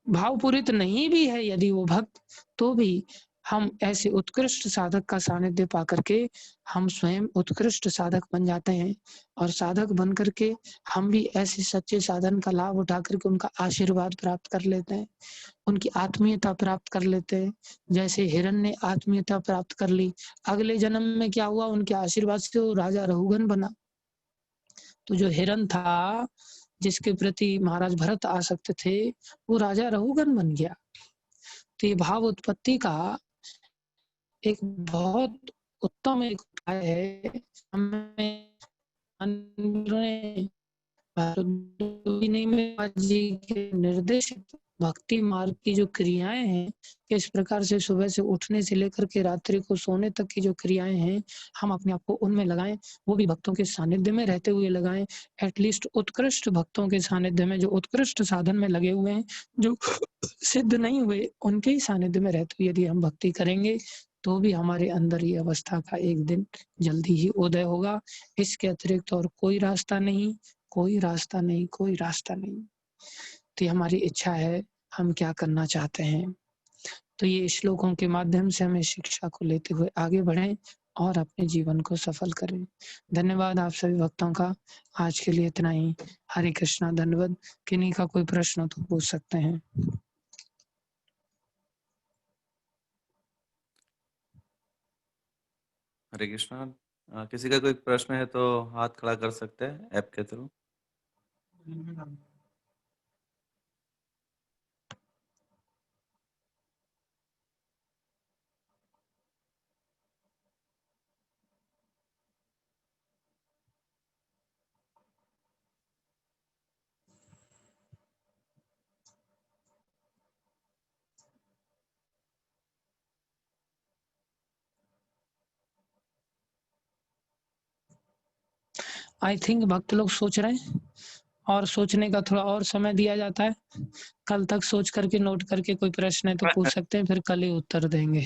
भाव पूरित नहीं भी है यदि वो भक्त, तो भी हम ऐसे उत्कृष्ट साधक का सानिध्य पा करके हम स्वयं उत्कृष्ट साधक बन जाते हैं, और साधक बन करके हम भी ऐसे सच्चे साधन का लाभ उठा करके उनका आशीर्वाद प्राप्त कर लेते हैं, उनकी आत्मीयता प्राप्त कर लेते हैं। जैसे हिरण ने आत्मीयता प्राप्त कर ली, अगले जन्म में क्या हुआ, उनके आशीर्वाद से वो राजा रहुगन बना। तो जो हिरण था जिसके प्रति महाराज भरत आसक्त थे, वो राजा रहुगन बन गया। तो ये भाव उत्पत्ति का एक बहुत उत्तम एक उपाय है। हमें जी के निर्देशित भक्ति मार्ग की जो क्रियाएं हैं, किस प्रकार से सुबह से उठने से लेकर के रात्रि को सोने तक की जो क्रियाएं हैं, हम अपने आप को उनमें लगाएं, वो भी भक्तों के सानिध्य में रहते हुए लगाएं। एटलीस्ट उत्कृष्ट भक्तों के सानिध्य में, जो उत्कृष्ट साधन में लगे हुए हैं, जो सिद्ध नहीं हुए, उनके ही सानिध्य में रहते हुए यदि हम भक्ति करेंगे तो भी हमारे अंदर ये अवस्था का एक दिन जल्दी ही उदय होगा। इसके अतिरिक्त और कोई रास्ता नहीं, कोई रास्ता नहीं, कोई रास्ता नहीं। तो हमारी इच्छा है हम क्या करना चाहते हैं। तो ये श्लोकों के माध्यम से हमें शिक्षा को लेते हुए आगे बढ़ें और अपने जीवन को सफल करें। धन्यवाद आप सभी भक्तों का। आज के लिए इतना ही। हरे कृष्णा, धन्यवाद। किन्हीं का कोई प्रश्न हो तो पूछ सकते हैं। हरे कृष्णा। किसी का कोई प्रश्न है तो हाथ खड़ा कर सकते हैं ऐप के थ्रू। आई थिंक भक्त लोग सोच रहे हैं और सोचने का थोड़ा और समय दिया जाता है। कल तक सोच करके नोट करके कोई प्रश्न है तो पूछ सकते हैं, फिर कल ही उत्तर देंगे।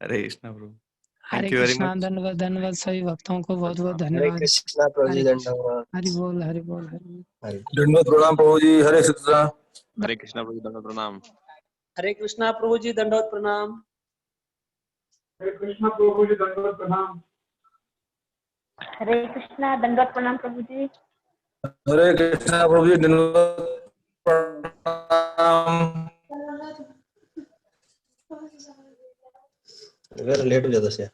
हरे कृष्णा प्रभु। Hare thank you very Krishna, much. धन्यवाद धन्यवाद सभी भक्तों को बहुत बहुत हरे धन्यवाद। कृष्णा प्रभु जी, हरे कृष्ण, धन्यवाद। हरि बोल हरि बोल हरि बोल। हरे दंडवत प्रणाम प्रभु जी। हरे कृष्णा। हरे कृष्णा प्रभु जी, दंडवत प्रणाम। हरे कृष्णा प्रभु जी, दंडवत प्रणाम। हरे कृष्णा प्रभु जी, दंडवत प्रणाम। हरे कृष्णा, दंडवत प्रणाम प्रभु जी। हरे कृष्णा प्रभु जी, दंडवत प्रणाम। लेट हो जाता है।